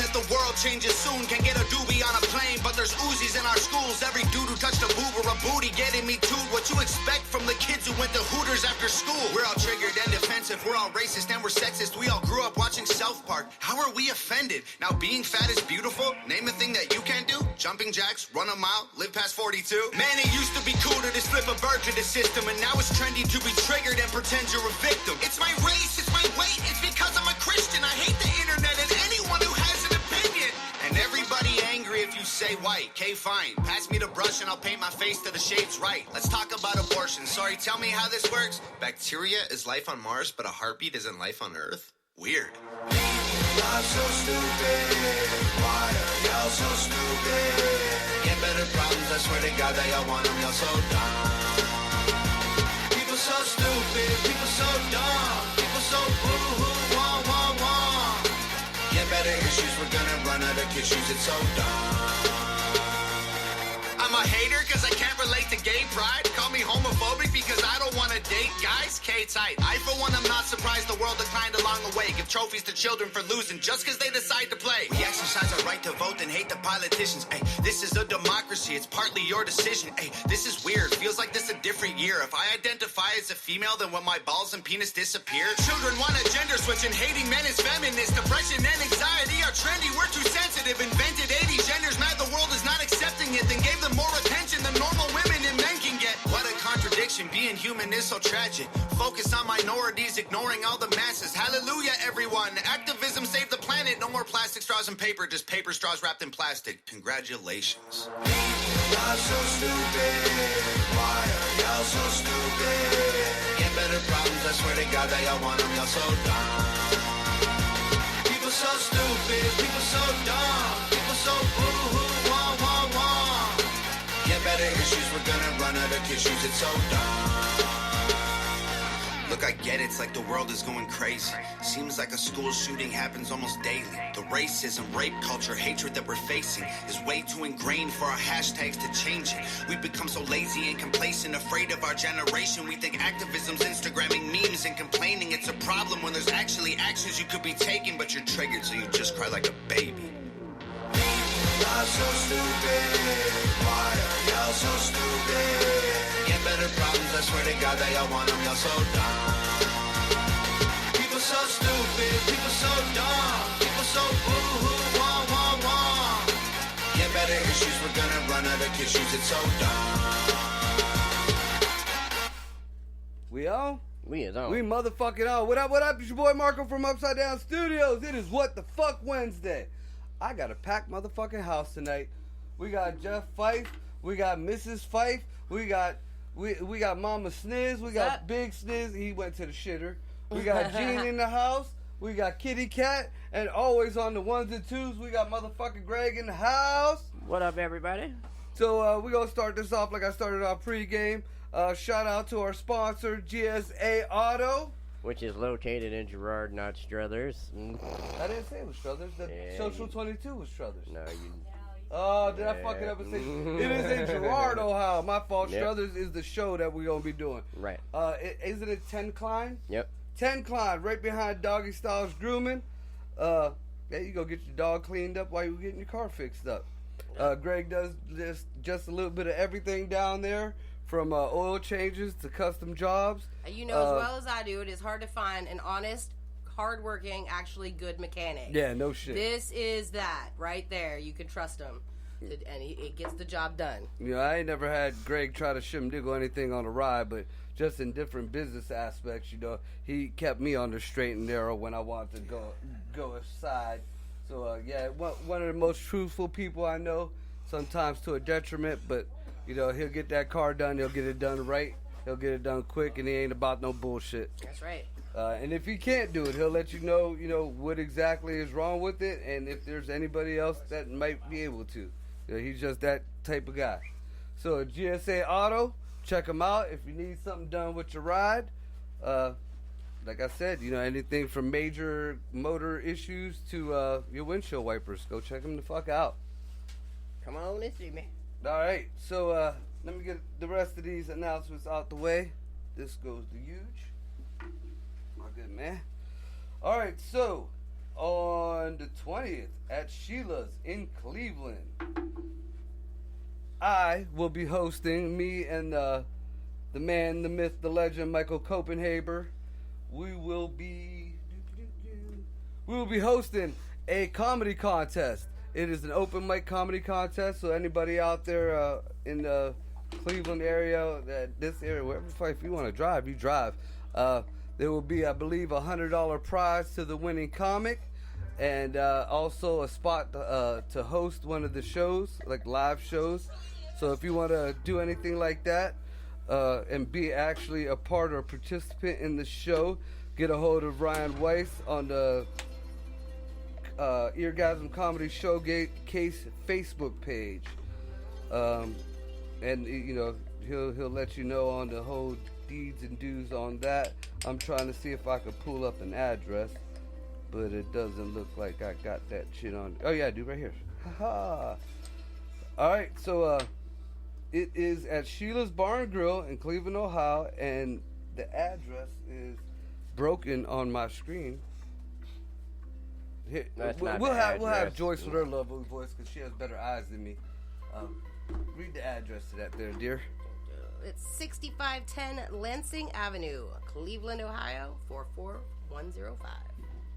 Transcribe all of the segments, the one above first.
that the world changes soon. Can get a doobie on a plane, but there's Uzis in our schools. Every dude who touched a boob or a booty getting me too. What you expect from the kids who went to Hooters after school? We're all triggered and defensive. We're all racist and we're sexist. We all grew up watching South Park. How are we offended? Now being fat is beautiful? Name a thing that you can't do. Jumping jacks, run a mile, live past 42. Man, it used to be cool to just flip a bird to the system, and now it's trendy to be triggered and pretend you're a victim. It's my race, it's my weight, it's because I'm a Christian. I hate the internet and anyone who has an opinion. And everybody angry if you say white. Okay, fine. Pass me the brush and I'll paint my face to the shades right. Let's talk about abortion. Sorry, tell me how this works. Bacteria is life on Mars, but a heartbeat isn't life on Earth? Weird. Y'all so stupid. Why are y'all so stupid? Get better problems, I swear to God that y'all want them. Y'all so dumb. People so stupid. People so dumb. People so boo-hoo. Wah, wah, wah. Get better issues, we're gonna run out of tissues. It's so dumb. I'm a hater cause I can't relate to gay pride. Call me homophobic because I don't want to date guys. K-tight. I for one am not surprised the world declined along the way. Give trophies to children for losing just cause they decide to play. We exercise our right to vote and hate the politicians. Ay, this is a democracy, it's partly your decision. Ay, this is weird, feels like this a different year. If I identify as a female, then when my balls and penis disappear. Children want a gender switch and hating men is feminist. Depression and anxiety are trendy, we're too sensitive. Invented 80 genders, mad the world is not accepting it. Then gave them more attention than normal women and men can get. What a contradiction, being human is so tragic. Focus on minorities, ignoring all the masses. Hallelujah, everyone. Activism saved the planet. No more plastic straws and paper, just paper straws wrapped in plastic. Congratulations. Y'all so stupid. Why are y'all so stupid? Get better problems, I swear to God that y'all want them. Y'all so dumb. People so stupid. People so dumb. People so boo-hoo. Wah, wah, wah. Get better issues, we're gonna run out of tissues. It's so dumb. Look, I get it, it's like the world is going crazy. Seems like a school shooting happens almost daily. The racism, rape culture, hatred that we're facing is way too ingrained for our hashtags to change it. We've become so lazy and complacent, afraid of our generation. We think activism's Instagramming memes and complaining. It's a problem when there's actually actions you could be taking, but you're triggered so you just cry like a baby. Y'all so stupid. Why are y'all so stupid? Get better problems, I swear to God that y'all want them. Y'all so dumb. People so stupid. People so dumb. People so boo-hoo. Wah, wah, wah. Get better issues, we're gonna run out of tissues. It's so dumb. We on? We is on. We motherfucking on. What up, what up? It's your boy Marco from Upside Down Studios. It is What the Fuck Wednesday. I got a packed motherfucking house tonight. We got Jeff Fife. We got Mrs. Fife. We got Mama Sniz. We got Big Sniz. He went to the shitter. We got Gene in the house. We got Kitty Cat. And always on the ones and twos, we got motherfucking Greg in the house. What up, everybody? So we're going to start this off like I started our pregame. Shout out to our sponsor, GSA Auto. Which is located in Girard, not Struthers. I didn't say it was Struthers. Social 22 was Struthers. No, you... Oh, did I fuck it up and say it is in Girard, Ohio? My fault. Yep. Struthers is the show that we're going to be doing. Right. Isn't it 10 Klein? Yep. 10 Klein, right behind Doggy Styles Grooming. Yeah, you go get your dog cleaned up while you're getting your car fixed up. Greg does just a little bit of everything down there. From oil changes to custom jobs. You know as well as I do, it is hard to find an honest, hardworking, actually good mechanic. Yeah, no shit. This is that right there. You can trust him, and it gets the job done. You know, I ain't never had Greg try to shimdiggle anything on a ride, but just in different business aspects, you know, he kept me on the straight and narrow when I wanted to go aside. So, yeah, one of the most truthful people I know, sometimes to a detriment, but... You know, he'll get that car done. He'll get it done right. He'll get it done quick, and he ain't about no bullshit. That's right. And if he can't do it, he'll let you know, what exactly is wrong with it, and if there's anybody else that might be able to. You know, he's just that type of guy. So, GSA Auto, check him out if you need something done with your ride. Like I said, anything from major motor issues to your windshield wipers. Go check them the fuck out. Come on and see me. All right, so let me get the rest of these announcements out the way. This goes to Huge. My good man. All right, so on the 20th at Sheila's in Cleveland. I will be hosting, me and the man, the myth, the legend, Michael Copenhaber. We will be hosting a comedy contest. It is an open mic comedy contest, so anybody out there in the Cleveland area, this area, wherever, if you want to drive, you drive. There will be, I believe, $100 prize to the winning comic, and also a spot to host one of the shows, like live shows. So if you want to do anything like that and be actually a part or participant in the show, get a hold of Ryan Weiss on the Eargasm Comedy Showcase Facebook page, and you know he'll let you know on the whole deeds and do's on that. I'm trying to see if I can pull up an address, but it doesn't look like I got that shit on. Oh yeah, I do, right here. Haha. All right, so it is at Sheila's Bar and Grill in Cleveland, Ohio, and the address is broken on my screen. Here, we'll have Joyce with her lovely voice because she has better eyes than me. Read the address to that there, dear. It's 6510 Lansing Avenue, Cleveland, Ohio, 44105.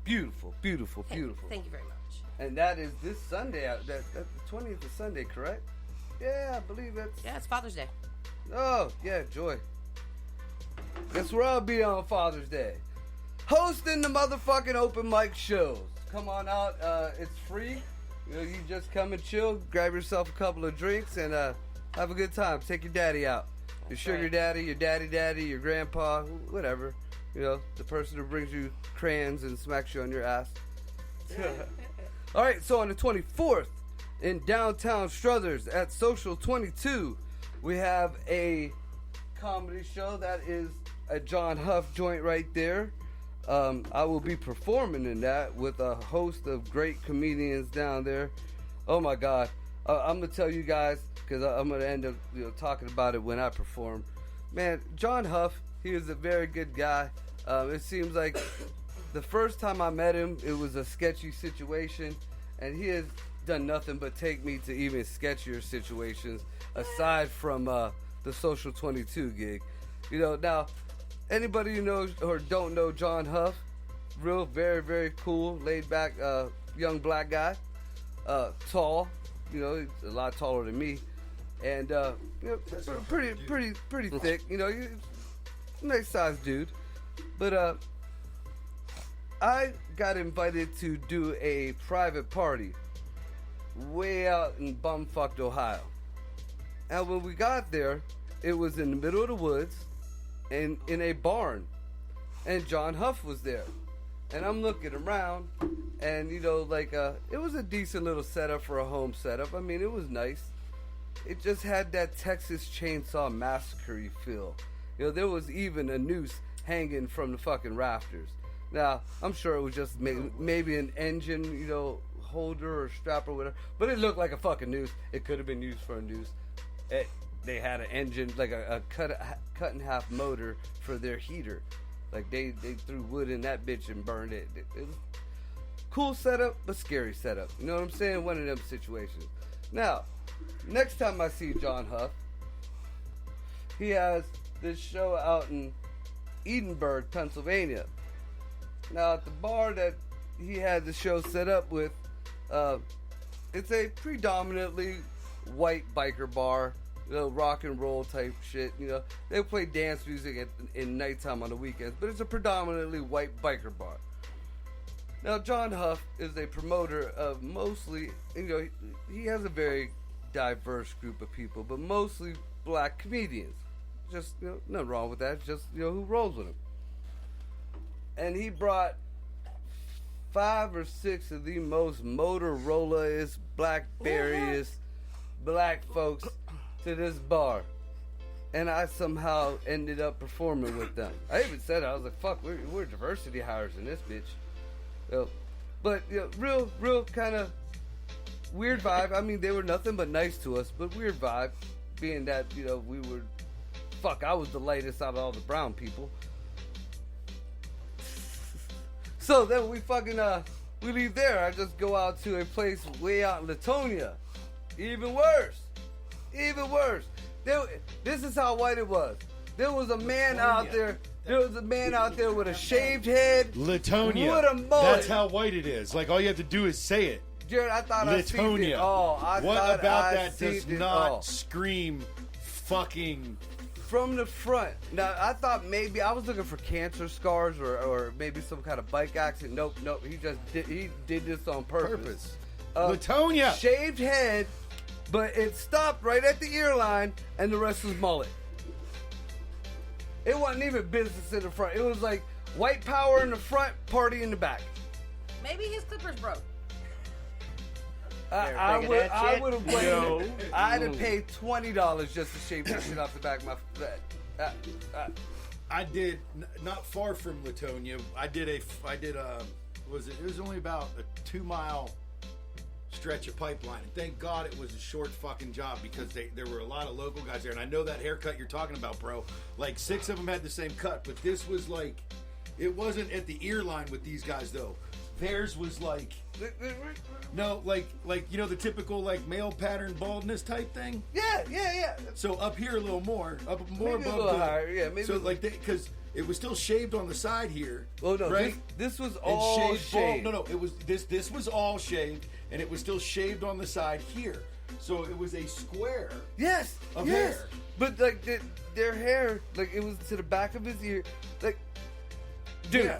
Beautiful, beautiful, beautiful. Thank you very much. And that is this Sunday. That's the 20th of Sunday, correct? Yeah, I believe that's... Yeah, it's Father's Day. Oh, yeah, Joy. That's where I'll be on Father's Day. Hosting the motherfucking open mic shows. Come on out. It's free. You know, you just come and chill, grab yourself a couple of drinks, and have a good time. Take your daddy out. Your sugar daddy, your daddy, your grandpa, whatever. You know, the person who brings you crayons and smacks you on your ass. All right, so on the 24th in downtown Struthers at Social 22, we have a comedy show that is a John Huff joint right there. I will be performing in that with a host of great comedians down there. Oh my God. I'm going to tell you guys, because I'm going to end up talking about it when I perform. Man, John Huff, he is a very good guy. It seems like the first time I met him, it was a sketchy situation, and he has done nothing but take me to even sketchier situations aside from the Social 22 gig. You know, now, anybody who knows or don't know John Huff, real, very, very cool, laid back, young black guy, tall, you know, he's a lot taller than me, and you know, pretty thick, you know, nice sized dude. But I got invited to do a private party way out in bumfucked Ohio, and when we got there, it was in the middle of the woods. And in a barn, and John Huff was there, and I'm looking around, and you know, like it was a decent little setup for a home setup. I mean, it was nice. It just had that Texas Chainsaw Massacre feel. You know, there was even a noose hanging from the fucking rafters. Now, I'm sure it was just maybe an engine, you know, holder or strap or whatever, but it looked like a fucking noose. It could have been used for a noose. They had an engine, like a cut in half motor for their heater. Like they threw wood in that bitch and burned it. It was cool setup, but scary setup. You know what I'm saying? One of them situations. Now, next time I see John Huff, he has this show out in Edinburgh, Pennsylvania. Now, at the bar that he had the show set up with, it's a predominantly white biker bar. You know, rock and roll type shit. You know, they play dance music in nighttime on the weekends, but it's a predominantly white biker bar. Now, John Huff is a promoter of mostly, you know, he has a very diverse group of people, but mostly black comedians. Just, you know, nothing wrong with that. Just, you know, who rolls with him. And he brought 5 or 6 of the most Motorola-ist, Blackberry-ist black folks to this bar, and I somehow ended up performing with them. I even said it. I was like, "Fuck, we're diversity hires in this bitch." You know, but you know, real kind of weird vibe. I mean, they were nothing but nice to us, but weird vibe, being that you know we were. Fuck, I was the lightest out of all the brown people. So then we fucking we leave there. I just go out to a place way out in Latonia. Even worse. Even worse. This is how white it was. There was a man out there. There was a man out there with a shaved head. Latonia. With a mullet. That's how white it is. Like, all you have to do is say it. Jared, I thought I seen it. Latonia. What about that seen does it not all. scream fucking... From the front. Now, I thought maybe I was looking for cancer scars or maybe some kind of bike accident. Nope. He did this on purpose. Latonia. Shaved head, but it stopped right at the ear line, and the rest was mullet. It wasn't even business in the front. It was like white power in the front, party in the back. Maybe his clippers broke. I would have played. No. I'd have paid $20 just to shave that shit off the back of my head. I did not far from Latonia. It was only about a 2-mile stretch of pipeline. And thank God it was a short fucking job because there were a lot of local guys there. And I know that haircut you're talking about, bro. Like 6 of them had the same cut, but this was like, it wasn't at the ear line with these guys though. Theirs was like, no, like you know the typical like male pattern baldness type thing. Yeah. So up here a little more, Maybe above a little higher. Yeah, maybe. So like because it was still shaved on the side here. Oh no, right? This was And all shaved. shaved. No, it was this was all shaved, and it was still shaved on the side here. So it was a square. Yes. Of hair. But like their hair, like it was to the back of his ear, like. Dude, Yeah.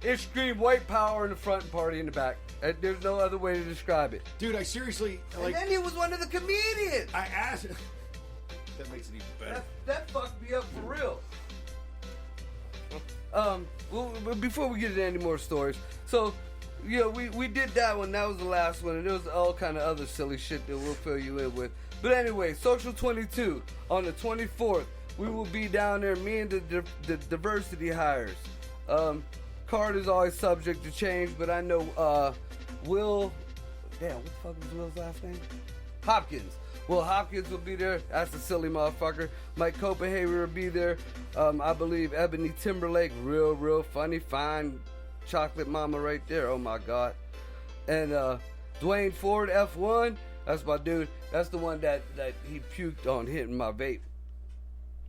it screamed white power in the front and party in the back. There's no other way to describe it. Dude, I seriously like. And then he was one of the comedians. I asked. That makes it even better. That fucked me up for real. Well, before we get into any more stories, so, we did that one. That was the last one, and there was all kind of other silly shit that we'll fill you in with. But anyway, Social 22 on the 24th, we will be down there. Me and the diversity hires. Card is always subject to change, but I know Will. Damn, what the fuck was Will's last name? Hopkins. Will Hopkins will be there. That's a silly motherfucker. Mike Copenhagen will be there. I believe Ebony Timberlake, real funny, fine chocolate mama right there. Oh my god. And Dwayne Ford F1. That's my dude. That's the one that he puked on hitting my vape.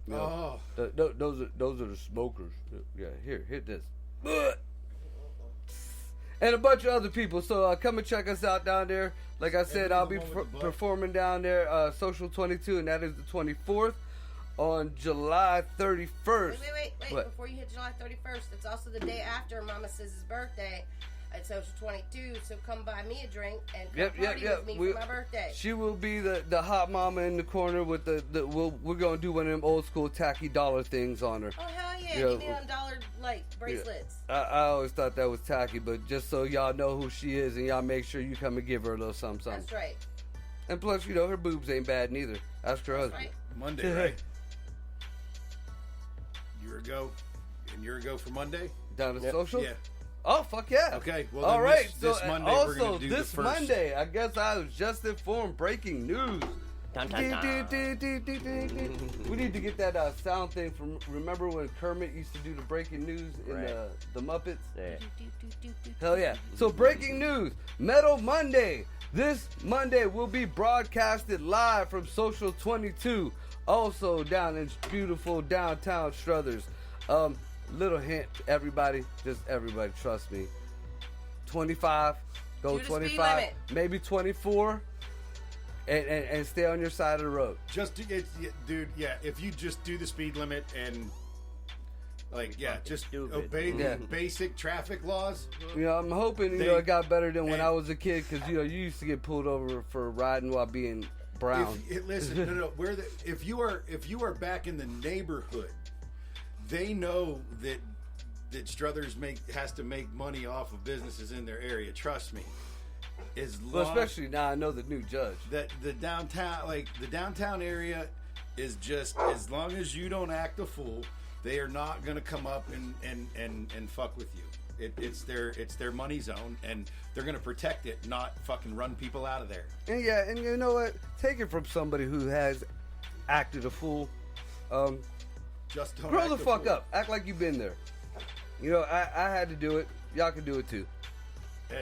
You know, those are the smokers. Yeah, here, hit this. And a bunch of other people. So come and check us out down there. Like I said, I'll be performing down there, Social 22, and that is the 24th on July 31st. Wait. What? Before you hit July 31st, it's also the day after Mama Siz's birthday at Social 22. So come buy me a drink and come party with me for my birthday. She will be the hot mama in the corner with we're gonna do one of them old school tacky dollar things on her. Oh hell yeah! Yeah. Give me on dollar bracelets. I always thought that was tacky, but just so y'all know who she is and y'all make sure you come and give her a little something. That's right. And plus, her boobs ain't bad neither. Ask her husband. Right. Monday, right? Year ago for Monday? Down to Social? Yeah. Oh, fuck yeah. Okay, well, all then right. this so, Monday we're also, gonna do the this first. Monday, I guess I was just informed, breaking news. Dun, dun, dun. We need to get that sound thing from, remember when Kermit used to do the breaking news in Right. the Muppets? Yeah. Hell yeah. So breaking news, Metal Monday. This Monday will be broadcasted live from Social 22. Also down in beautiful downtown Struthers. Little hint, everybody, just everybody, trust me. 25, go Do the speed 25, limit. maybe 24, and stay on your side of the road. Dude, if you just do the speed limit and just stupid. obey Yeah. the basic traffic laws. I'm hoping They- it got better than when and- I was a kid, because you used to get pulled over for riding while being brown. Listen, no. If you are back in the neighborhood, they know that Struthers has to make money off of businesses in their area. Trust me. Well, especially now I know the new judge. That the downtown area is just, as long as you don't act a fool, they are not going to come up and fuck with you. It's their money zone, and they're going to protect it, not fucking run people out of there. And you know what? Take it from somebody who has acted a fool. Just don't Grow act the a fuck fool. up. Act like you've been there. I had to do it. Y'all can do it too.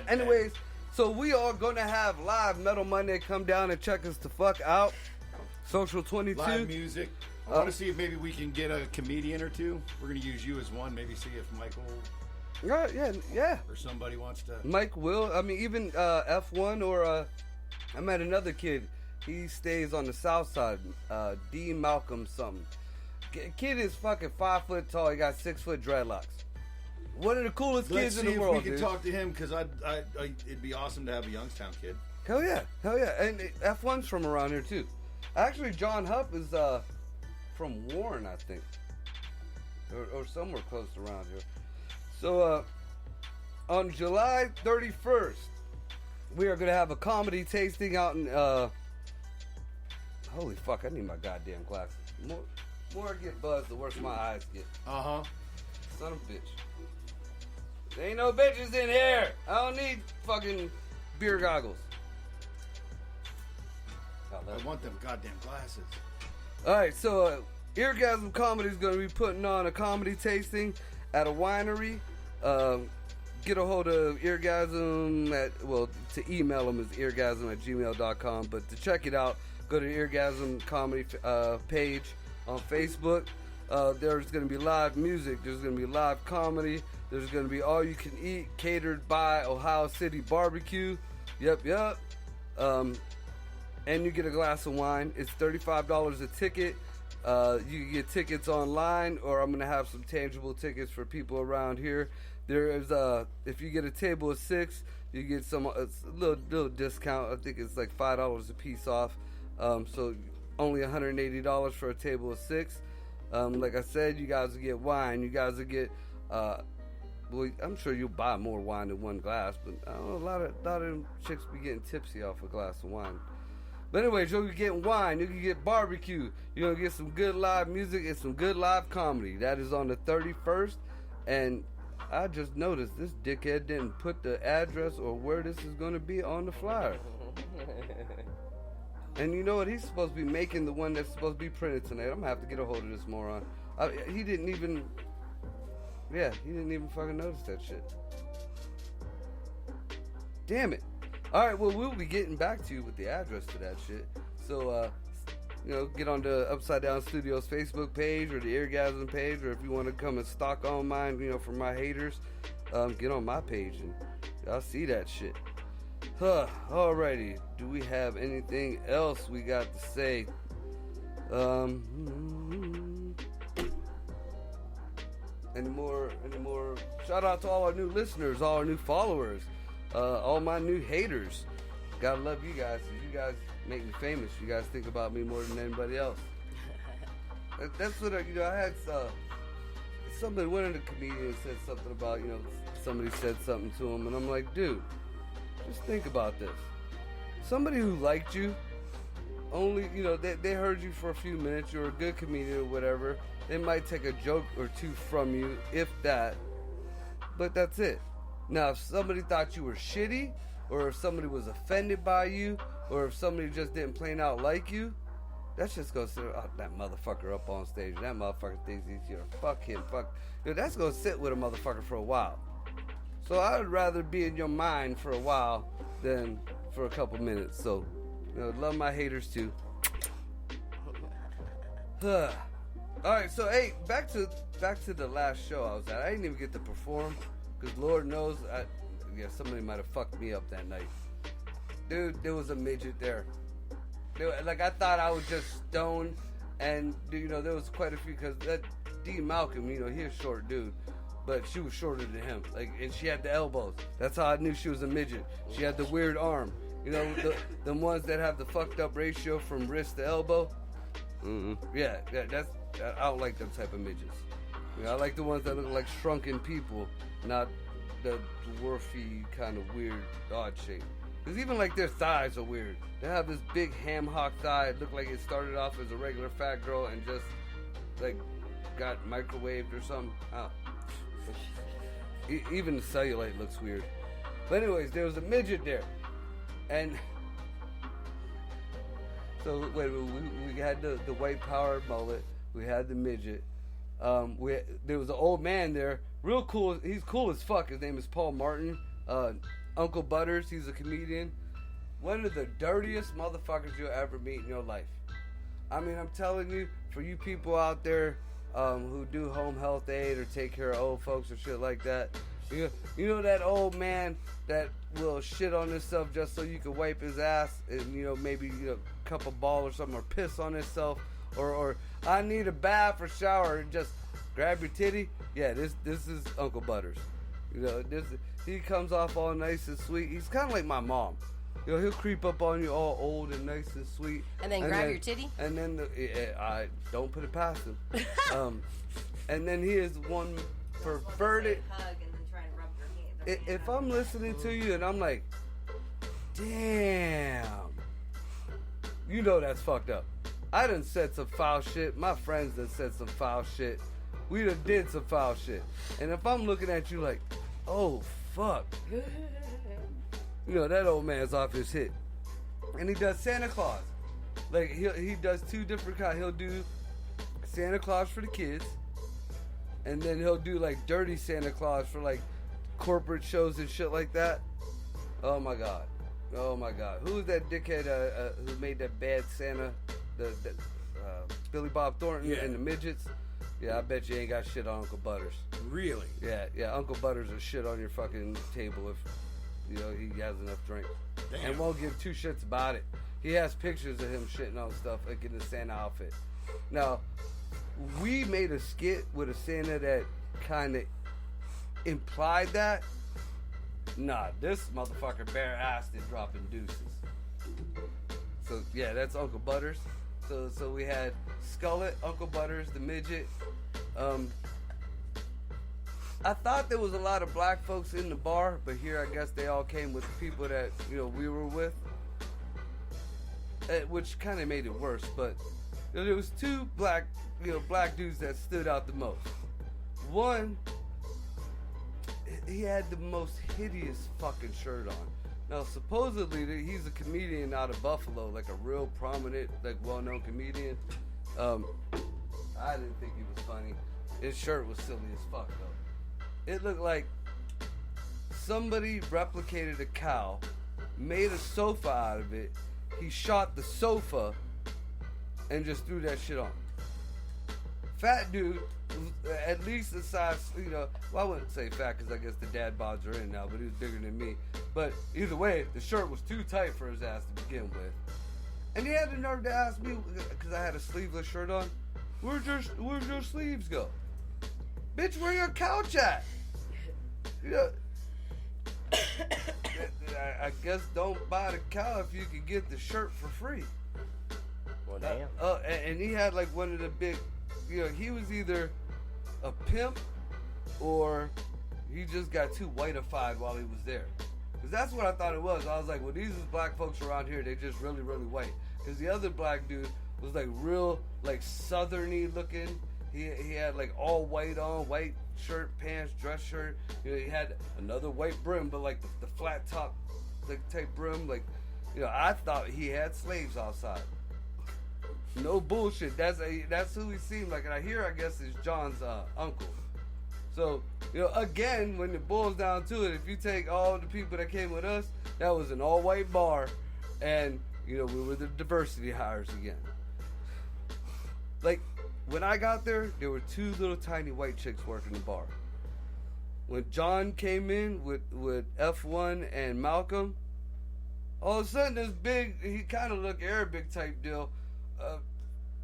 Anyways, so we are going to have live Metal Monday. Come down and check us the fuck out. Social 22. Live music. I want to see if maybe we can get a comedian or two. We're going to use you as one. Maybe see if Michael... Yeah. Or somebody wants to... Mike will. I mean, even F1 or... I met another kid. He stays on the south side. D. Malcolm something. Kid is fucking 5 foot tall. He got 6 foot dreadlocks. One of the coolest kids in the world. Let's see if we can talk to him, because it'd be awesome to have a Youngstown kid. Hell yeah. And F1's from around here too. Actually, John Hupp is from Warren, I think, or somewhere close around here. So on July 31st, we are gonna have a comedy tasting out in. Holy fuck! I need my goddamn glasses. More I get buzzed, the worse my eyes get. Son of a bitch. There ain't no bitches in here. I don't need fucking beer goggles. I want them goddamn glasses. Alright, so Eargasm Comedy is going to be putting on a comedy tasting at a winery. Get a hold of Eargasm to email them is eargasm@gmail.com. But to check it out, go to Eargasm Comedy page on Facebook. There's going to be live music. There's going to be live comedy. There's going to be all you can eat, catered by Ohio City Barbecue. Yep. And you get a glass of wine. It's $35 a ticket. You can get tickets online, or I'm going to have some tangible tickets for people around here. There is if you get a table of 6, you get some little discount. I think it's like $5 a piece off. So only $180 for a table of 6. Like I said, you guys will get wine. You guys will get. I'm sure you'll buy more wine than one glass, but I don't know, a lot of them chicks be getting tipsy off a glass of wine. But anyways, you'll be getting wine, you can get barbecue, you're going to get some good live music and some good live comedy. That is on the 31st, and I just noticed this dickhead didn't put the address or where this is going to be on the flyer. And you know what? He's supposed to be making the one that's supposed to be printed tonight. I'm going to have to get a hold of this moron. He didn't even fucking notice that shit. Damn it. Alright, well, we'll be getting back to you with the address to that shit. So, get on the Upside Down Studios Facebook page or the Eargasm page, or if you want to come and stalk on mine, for my haters, get on my page and y'all see that shit. Alrighty. Do we have anything else we got to say? Any more? Shout out to all our new listeners, all our new followers, all my new haters. Gotta love you guys, because you guys make me famous. You guys think about me more than anybody else. That's what I had. Somebody, one of the comedians said something about, somebody said something to him, and I'm like, dude, just think about this. Somebody who liked you, only, they heard you for a few minutes, you're a good comedian or whatever. They might take a joke or two from you, if that, but that's it. Now, if somebody thought you were shitty, or if somebody was offended by you, or if somebody just didn't plain out like you, that's just gonna sit that motherfucker up on stage. That motherfucker thinks he's here. Fuck him. That's gonna sit with a motherfucker for a while. So I would rather be in your mind for a while than for a couple minutes. So, love my haters too. Alright, so hey, back to the last show I was at. I didn't even get to perform, because Lord knows, somebody might have fucked me up that night. Dude, there was a midget there. I thought I was just stoned, and there was quite a few, because that D. Malcolm, he's a short dude, but she was shorter than him, and she had the elbows. That's how I knew she was a midget. She had the weird arm, the ones that have the fucked up ratio from wrist to elbow. Mm-hmm. Yeah, I don't like them type of midgets. I like the ones that look like shrunken people, not the dwarfy kind of weird odd shape. Because even their thighs are weird. They have this big ham hock thigh. It looked like it started off as a regular fat girl and just got microwaved or something. Oh. Even the cellulite looks weird. But anyways, there was a midget there, and so we had the white power mullet. We had the midget. There was an old man there, real cool. He's cool as fuck. His name is Paul Martin. Uncle Butters, he's a comedian. One of the dirtiest motherfuckers you'll ever meet in your life. I mean, I'm telling you, for you people out there who do home health aid or take care of old folks or shit like that, you know that old man that will shit on himself just so you can wipe his ass and, maybe, a cup of ball or something, or piss on himself, or I need a bath or shower and just grab your titty. Yeah, this is Uncle Butters. He comes off all nice and sweet. He's kind of like my mom. He'll creep up on you all old and nice and sweet. And then grab your titty? And then, I don't put it past him. And then he is one perverted. Hug and then try and rub your hand. If I'm listening to you and I'm like, damn, that's fucked up. I done said some foul shit. My friends done said some foul shit. We done did some foul shit. And if I'm looking at you like, oh, fuck. That old man's off his hit. And he does Santa Claus. Like, he does two different kinds. He'll do Santa Claus for the kids. And then he'll do, like, dirty Santa Claus for, like, corporate shows and shit like that. Oh, my God. Oh, my God. Who was that dickhead who made that bad Santa? Billy Bob Thornton and the midgets? Yeah, I bet you ain't got shit on Uncle Butters. Really? Yeah, Uncle Butters will shit on your fucking table if... he has enough drink. Damn. And won't give two shits about it. He has pictures of him shitting on stuff like in the Santa outfit. Now, we made a skit with a Santa that kind of implied that. Nah, this motherfucker bare-assed and dropping deuces. So, yeah, that's Uncle Butters. So we had Skullet, Uncle Butters, the midget. I thought there was a lot of black folks in the bar, but here I guess they all came with the people that, we were with. Which kind of made it worse, but there was two black dudes that stood out the most. One, he had the most hideous fucking shirt on. Now, supposedly, he's a comedian out of Buffalo, like a real prominent, like well-known comedian. I didn't think he was funny. His shirt was silly as fuck, though. It looked like somebody replicated a cow, made a sofa out of it. He shot the sofa and just threw that shit on. Fat dude, at least the size, well, I wouldn't say fat because I guess the dad bods are in now, but he was bigger than me. But either way, the shirt was too tight for his ass to begin with. And he had the nerve to ask me, because I had a sleeveless shirt on, where's your sleeves go? Bitch, where your couch at? I guess don't buy the cow if you can get the shirt for free. Well, damn. And he had like one of the big, he was either a pimp or he just got too whiteified while he was there. Because that's what I thought it was. I was like, well, these is black folks around here, they just really, really white. Because the other black dude was like real, like southern-y looking. He had like all white on, white shirt, pants, dress shirt. He had another white brim, but like the flat top, like type brim. Like, I thought he had slaves outside. No bullshit. That's who he seemed like. And I guess is John's uncle. So, again, when it boils down to it, if you take all the people that came with us, that was an all-white bar, and we were the diversity hires again. Like, when I got there were two little tiny white chicks working the bar. When John came in with F1 and Malcolm, all of a sudden this big, he kind of looked Arabic type deal,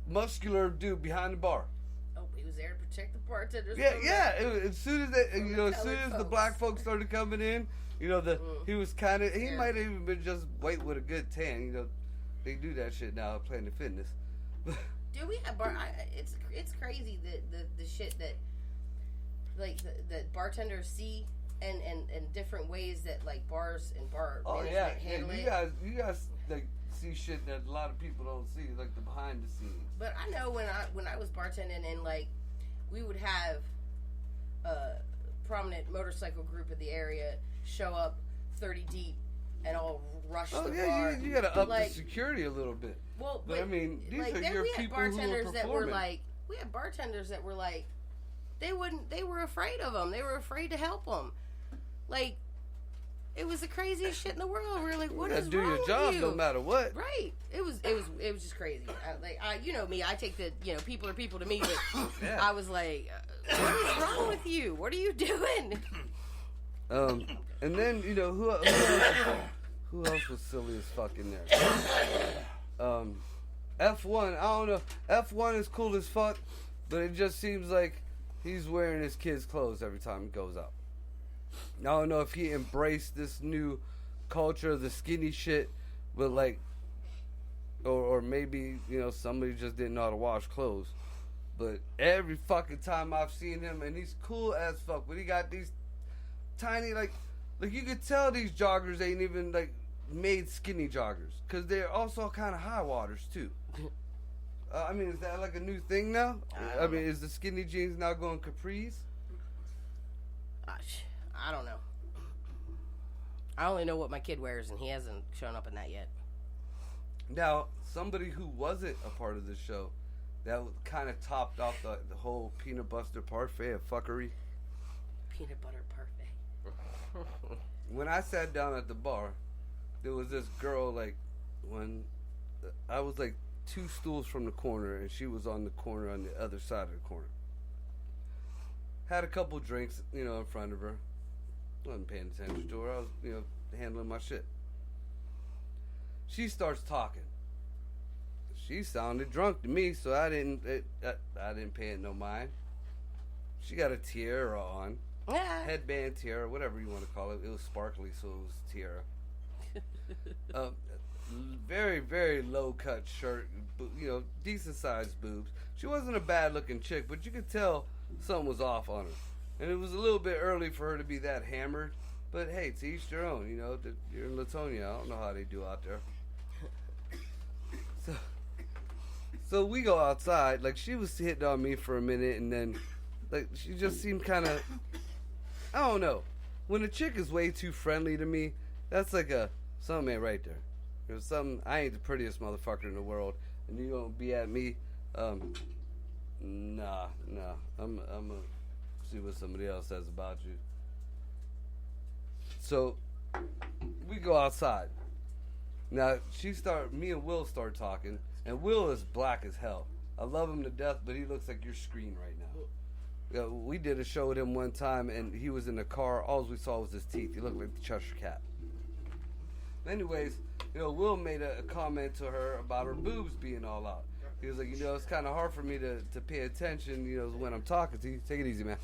muscular dude behind the bar. Oh, he was there to protect the bartenders. Yeah. As soon as the black folks started coming in, he was kind of, he might have even been just white with a good tan. They do that shit now, Planet Fitness. Dude, we have it's crazy the shit that like the bartenders see and different ways that like bars and bar management handle it. You guys like see shit that a lot of people don't see, like the behind the scenes. But I know when I was bartending and like we would have a prominent motorcycle group in the area show up 30 deep and all rush the bar. You gotta up the security a little bit. Well, but I mean, these like, are your people who are performing. We had bartenders that were like, they were afraid of them. They were afraid to help them. Like, It was the craziest shit in the world. We were like, what You is gotta do wrong your with job you? no matter what. Right. It was just crazy. You know me. I take the people are people to me, but Yeah. I was like, what is wrong with you? What are you doing? And then who else was silly as fuck in there? F1. I don't know. F1 is cool as fuck, but it just seems like he's wearing his kid's clothes every time he goes out. I don't know if he embraced this new culture of the skinny shit, but like, or maybe somebody just didn't know how to wash clothes. But every fucking time I've seen him, and he's cool as fuck, but he got these tiny like you could tell these joggers ain't even like made skinny joggers, because they're also kind of high waters too. I mean, is that like a new thing now? I mean, is the skinny jeans now going capris? I don't know. I only know what my kid wears, and he hasn't shown up in that yet. Now, somebody who wasn't a part of the show, that kind of topped off the whole peanut butter parfait of fuckery. Peanut butter parfait. When I sat down at the bar, there was this girl, like, when I was like 2 stools from the corner, and she was on the corner on the other side of the corner. Had a couple drinks, in front of her. Wasn't paying attention to her. I was, handling my shit. She starts talking. She sounded drunk to me, so I didn't pay it no mind. She got a tiara on. Yeah. Headband tiara, whatever you want to call it. It was sparkly, so it was tiara. Very, very low cut shirt, decent sized boobs. She wasn't a bad looking chick, but you could tell something was off on her. And it was a little bit early for her to be that hammered. But hey, to each their own, you're in Latonia. I don't know how they do out there. So we go outside. Like, she was hitting on me for a minute, and then, like, she just seemed kind of, I don't know. When a chick is way too friendly to me, that's like something ain't right there. There's something, I ain't the prettiest motherfucker in the world, and you gonna be at me, nah. I'm gonna see what somebody else says about you. So, we go outside. Now, me and Will start talking, and Will is black as hell. I love him to death, but he looks like your screen right now. We did a show with him one time, and he was in the car. All we saw was his teeth. He looked like the Cheshire Cat. Anyways, Will made a comment to her about her boobs being all out. He was like, it's kind of hard for me to pay attention, when I'm talking to you. Take it easy, man.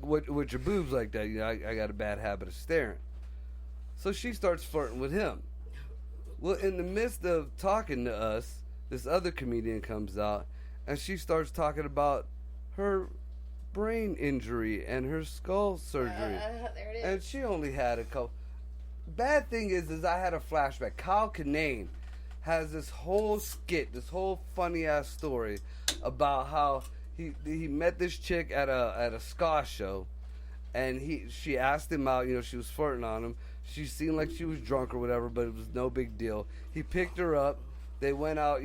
With your boobs like that, I got a bad habit of staring. So she starts flirting with him. Well, in the midst of talking to us, this other comedian comes out, and she starts talking about her brain injury and her skull surgery. There it is. And she only had a couple. Bad thing is I had a flashback. Kyle Kinane has this whole skit, this whole funny ass story about how he met this chick at a ska show, and she asked him out. She was flirting on him. She seemed like she was drunk or whatever, but it was no big deal. He picked her up. They went out.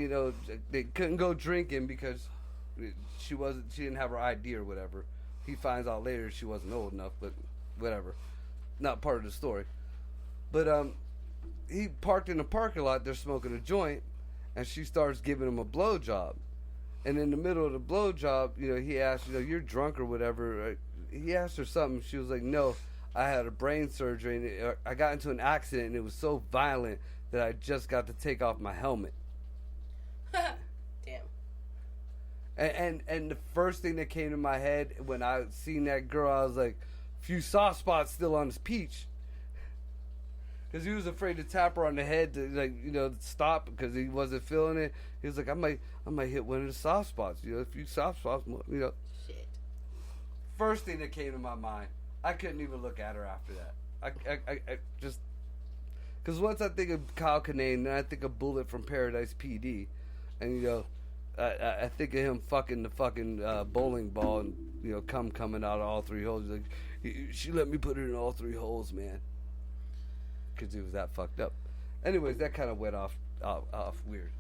They couldn't go drinking because she didn't have her ID or whatever. He finds out later she wasn't old enough, but whatever. Not part of the story. But he parked in the parking lot. They're smoking a joint, and she starts giving him a blowjob. And in the middle of the blowjob, he asked, you're drunk or whatever. He asked her something. She was like, no, I had a brain surgery, and I got into an accident, and it was so violent that I just got to take off my helmet. Damn. And the first thing that came to my head when I seen that girl, I was like, few soft spots still on his peach. Because he was afraid to tap her on the head to stop because he wasn't feeling it. He was like, I might hit one of the soft spots. A few soft spots. Shit. First thing that came to my mind, I couldn't even look at her after that. I just because once I think of Kyle Kinane, then I think of Bullet from Paradise PD, and I think of him fucking the fucking bowling ball and cum coming out of all 3 holes. He's like, she let me put it in all 3 holes, man. Because he was that fucked up. Anyways, that kind of went off weird.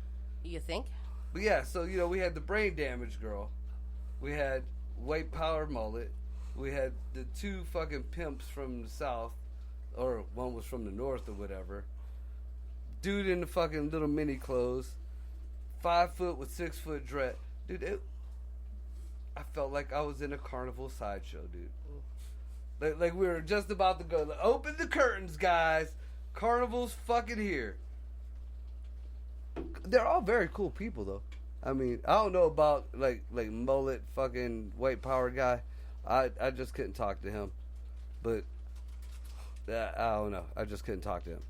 You think? But yeah, so we had the brain damaged girl, we had white power mullet, we had the two fucking pimps from the south, or one was from the north or whatever. Dude in the fucking little mini clothes, 5 foot with 6 foot dread. Dude, I felt like I was in a carnival sideshow, dude. Like we were just about to go. Like, open the curtains, guys. Carnival's fucking here. They're all very cool people, though. I mean, I don't know about like mullet fucking white power guy. I just couldn't talk to him, but I don't know. I just couldn't talk to him.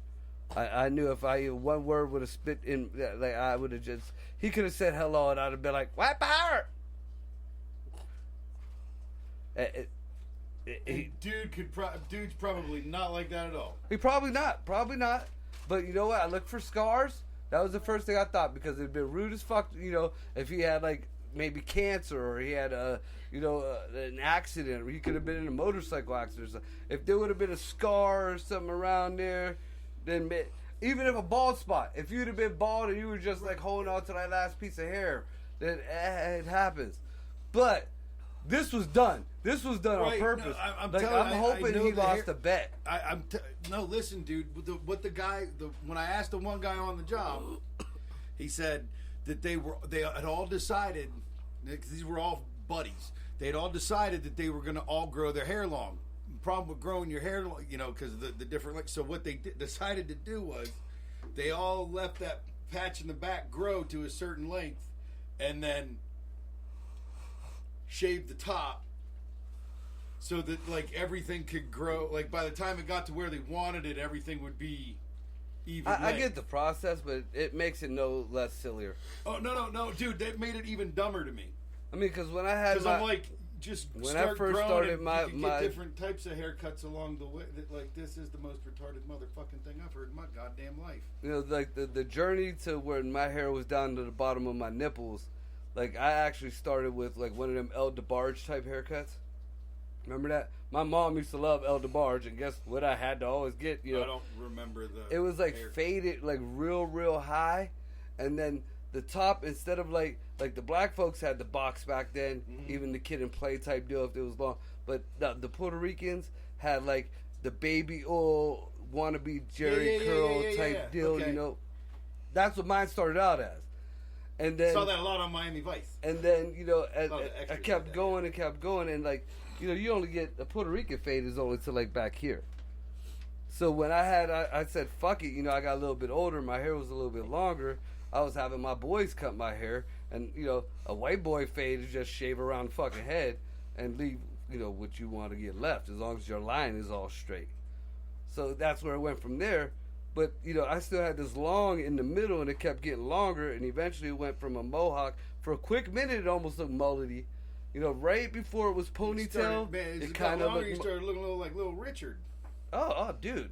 I knew if one word would have spit in, like I would have just. He could have said hello, and I'd have been like, "White power." Dude's probably not like that at all. He probably not. But you know what? I looked for scars. That was the first thing I thought, because it'd been rude as fuck. You know, if he had like maybe cancer, or he had an accident, or he could have been in a motorcycle accident or something. If there would have been a scar or something around there, then even if a bald spot, if you'd have been bald and you were just like holding on to that last piece of hair, then it happens. But this was done. This was done on purpose. No, I'm hoping he lost a bet. No, listen, dude. When I asked the one guy on the job, he said that they had all decided, because these were all buddies. They had all decided that they were going to all grow their hair long. The problem with growing your hair, because of the different. So what they decided to do was, they all left that patch in the back grow to a certain length, and then shaved the top, so that like everything could grow. Like by the time it got to where they wanted it, everything would be even. I get the process, but it makes it no less sillier. Oh no, dude! That made it even dumber to me. I mean, because when I had I'm like, just when start I first growing started and my you can get different types of haircuts along the way. Like, this is the most retarded motherfucking thing I've heard in my goddamn life. like the journey to where my hair was down to the bottom of my nipples. Like, I actually started with like one of them El DeBarge type haircuts. Remember that? My mom used to love El DeBarge, and guess what I had to always get? I don't remember the. It was like hair. faded, like real high, and then the top, instead of like the black folks had the box back then, even the Kid and Play type deal if it was long, but the Puerto Ricans had like the baby oil wannabe Jerry curl type deal. Okay. You know, that's what mine started out as. And then saw that a lot on Miami Vice. And then I kept going, and like you only get a Puerto Rican fade is only to like back here. So when I said fuck it, I got a little bit older, my hair was a little bit longer. I was having my boys cut my hair, and a white boy fade is just shave around the fucking head and leave what you want to get left, as long as your line is all straight. So that's where it went from there. But, I still had this long in the middle, and it kept getting longer, and eventually it went from a mohawk. For a quick minute, it almost looked mullety. Right before it was ponytail, it kind of looked... You started looking a little like Little Richard. Oh, dude.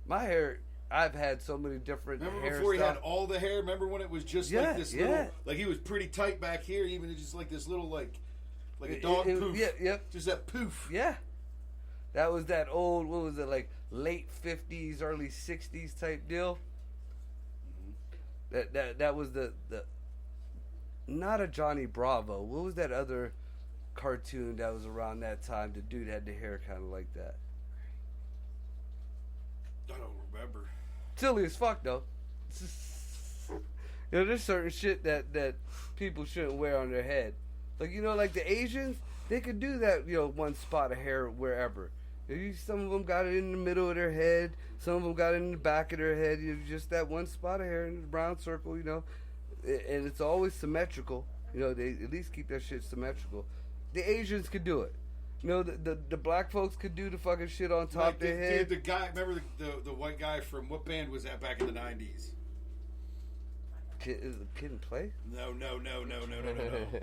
My hair, I've had so many different hairstyles. Remember before he had all the hair? Remember when it was just like this little... Like, he was pretty tight back here, even just like this little, like a dog poof. Yeah. Just that poof. Yeah. That was that old, what was it, like late 50s, early 60s type deal. That was the not a Johnny Bravo. What was that other cartoon that was around that time? The dude had the hair kind of like that. I don't remember. Silly as fuck though. There's certain shit that people shouldn't wear on their head. Like like the Asians, they could do that. One spot of hair wherever. Some of them got it in the middle of their head. Some of them got it in the back of their head. Just that one spot of hair in the brown circle, and it's always symmetrical. They at least keep that shit symmetrical. The Asians could do it. The black folks could do the fucking shit on top of their head. The guy, remember the white guy from what band was that back in the 90s? Is the Kid and Play? No.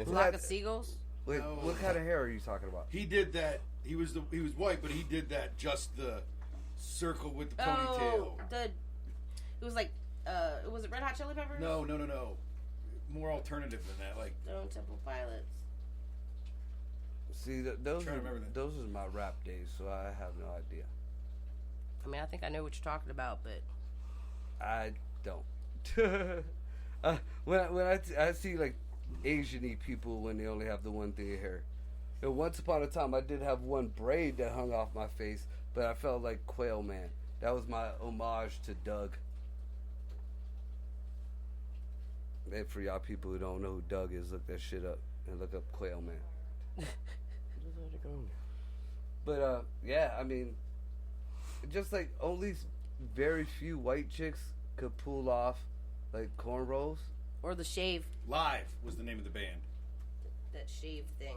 Flock of Seagulls? Wait, No. What kind of hair are you talking about? He did that. He was white, but he did that just the circle with the ponytail. It was like was it Red Hot Chili Peppers? No. More alternative than that. Like Stone Temple Pilots. See, those are my rap days, so I have no idea. I mean, I think I know what you're talking about, but I don't. When I see like Asian-y people when they only have the one thing of hair, And once upon a time, I did have one braid that hung off my face, but I felt like Quail Man. That was my homage to Doug. And for y'all people who don't know who Doug is, look that shit up and look up Quail Man. But yeah, I mean, just like only very few white chicks could pull off like cornrows. Or the shave. Live was the name of the band. That shave thing.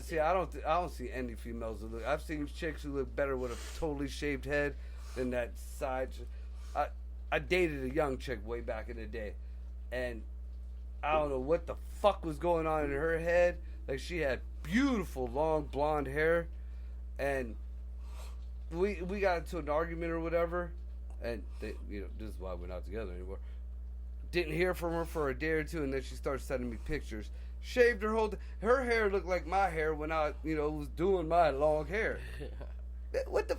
See, I don't see any females who look. I've seen chicks who look better with a totally shaved head than that side. I dated a young chick way back in the day, and I don't know what the fuck was going on in her head. Like, she had beautiful long blonde hair, and we got into an argument or whatever, and this is why we're not together anymore. Didn't hear from her for a day or two, and then she started sending me pictures. Shaved her whole. Her hair looked like my hair when I, was doing my long hair. What the?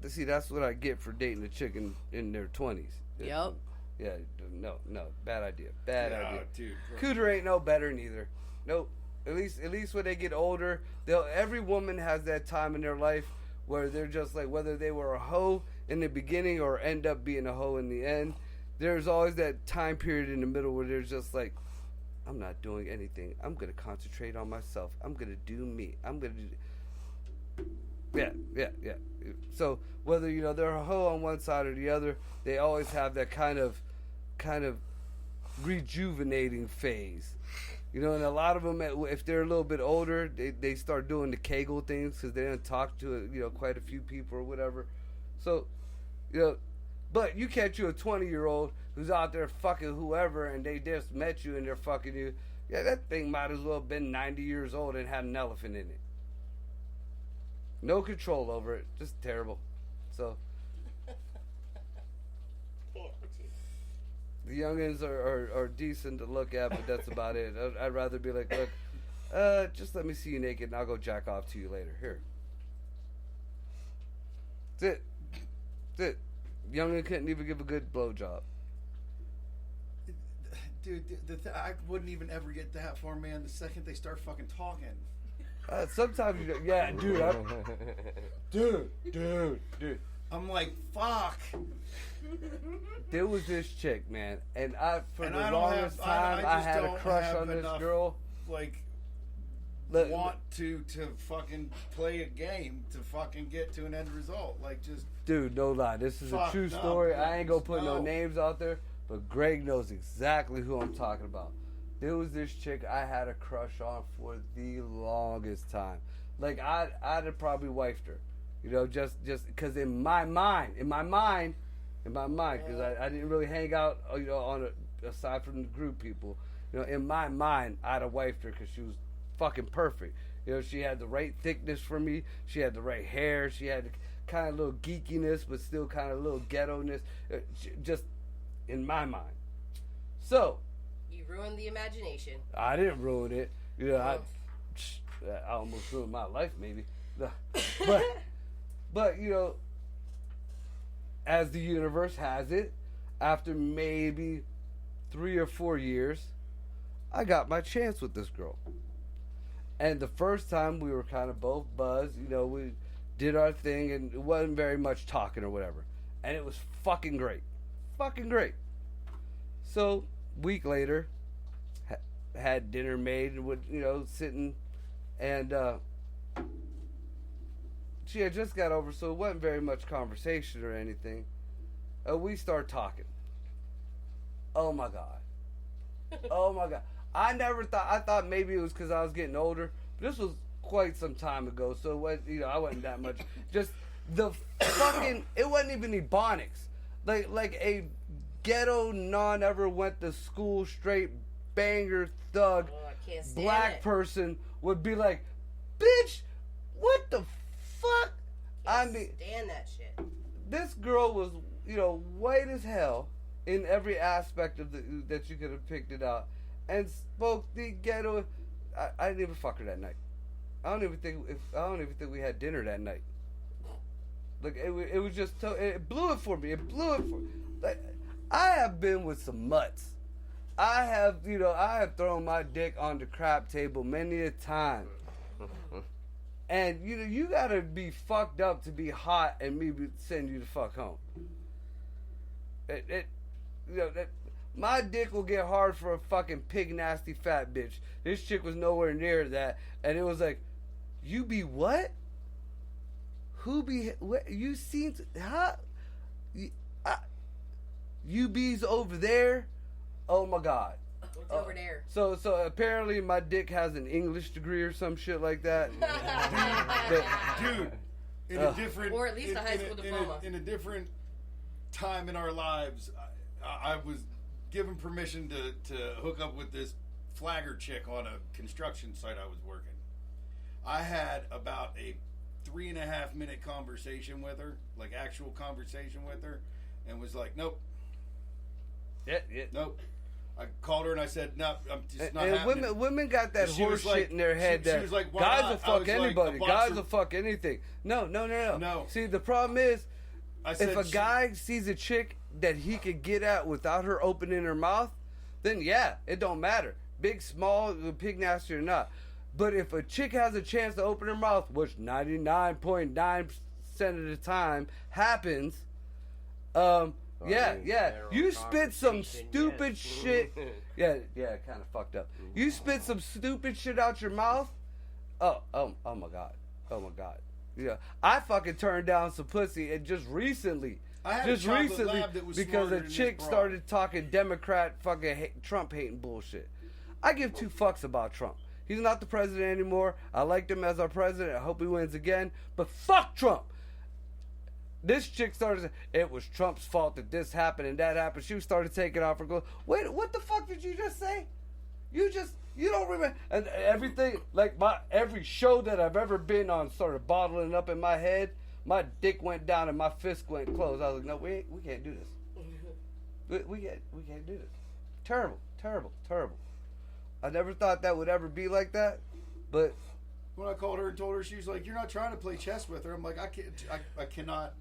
See, that's what I get for dating a chick in their 20s. Yep. Yeah. No. Bad idea. Bad idea. Dude. Cooter ain't no better neither. Nope. At least when they get older, every woman has that time in their life where they're just like, whether they were a hoe in the beginning or end up being a hoe in the end. There's always that time period in the middle where they're just like, I'm not doing anything. I'm going to concentrate on myself. I'm going to do me. I'm going to do... Yeah. So, whether, they're a hoe on one side or the other, they always have that kind of rejuvenating phase. And a lot of them, if they're a little bit older, they start doing the Kegel things because they don't talk to, quite a few people or whatever. So, but you catch you a 20-year-old who's out there fucking whoever and they just met you and they're fucking you. Yeah, that thing might as well have been 90 years old and had an elephant in it. No control over it. Just terrible. So, the youngins are decent to look at, but that's about it. I'd rather be like, look, just let me see you naked and I'll go jack off to you later. Here. That's it. Youngin couldn't even give a good blowjob. Dude, I wouldn't even ever get that far, man. The second they start fucking talking. Sometimes dude. I'm like, fuck. There was this chick, man, and for And the I don't longest have- time I just had a don't crush have on this enough, girl. Like, Look, want to fucking play a game to fucking get to an end result. Like, just... Dude, no lie. This is a Fuck, true no, story. dude, I ain't gonna put no no. names out there, but Greg knows exactly who I'm talking about. There was this chick I had a crush on for the longest time. Like, I'd have probably wifed her. Just because in my mind, because I didn't really hang out, aside from the group people. In my mind, I'd have wifed her because she was fucking perfect. She had the right thickness for me. She had the right hair. She had the kind of little geekiness, but still kind of a little ghetto-ness. Just in my mind. So. You ruined the imagination. I didn't ruin it. I almost ruined my life, maybe. But as the universe has it, after maybe 3 or 4 years, I got my chance with this girl. And the first time we were kind of both buzzed, we did our thing and it wasn't very much talking or whatever. And it was fucking great. Fucking great. So, week later, had dinner made and would, sitting and she had just got over, so it wasn't very much conversation or anything. We start talking. Oh my God. I thought maybe it was because I was getting older, but this was quite some time ago, so it was, I wasn't that much. Just the fucking, it wasn't even Ebonics. Like a ghetto ever went to school straight banger thug I can't stand black it. person would be like, bitch, what the fuck? Can't stand that shit. This girl was, white as hell in every aspect of that you could have picked it out, and spoke the ghetto. I didn't even fuck her that night. I don't even think we had dinner that night. Like it was just it blew it for me. Like, I have been with some mutts I have thrown my dick on the crap table many a time. And you gotta be fucked up to be hot and me send you the fuck home. My dick will get hard for a fucking pig nasty fat bitch. This chick was nowhere near that, and it was like, you be what? Who be what? You seen? Huh? You bees over there? Oh my god. What's over there? So apparently my dick has an English degree or some shit like that. Dude, in a different, or at least a high school diploma. In a different time in our lives, I was given permission to hook up with this flagger chick on a construction site I was working. I had about a 3.5 minute conversation with her, like actual conversation with her, and was like, nope. Yeah. Nope. I called her and I said, no, I'm just not and happening. women got that horse shit in their head that she was like, why guys not? will fuck anybody. Like, Guys will fuck anything. No. No. See, the problem is, I said, if a guy sees a chick that he could get at without her opening her mouth, then yeah, it don't matter. Big, small, pig nasty or not. But if a chick has a chance to open her mouth, which 99.9% of the time happens, you spit some stupid shit. Yeah, kind of fucked up. You spit some stupid shit out your mouth. Oh my god. Yeah, I fucking turned down some pussy, and just recently, because a chick started talking Democrat fucking Trump hating bullshit. I give two fucks about Trump. He's not the president anymore. I liked him as our president. I hope he wins again. But fuck Trump. This chick started saying, it was Trump's fault that this happened and that happened. She started taking off her clothes. Wait, what the fuck did you just say? You don't remember. And everything, like every show that I've ever been on started bottling up in my head. My dick went down and my fist went closed. I was like, no, we can't do this. We can't do this. Terrible. I never thought that would ever be like that, but when I called her and told her, she was like, "You're not trying to play chess with her." I'm like, I cannot.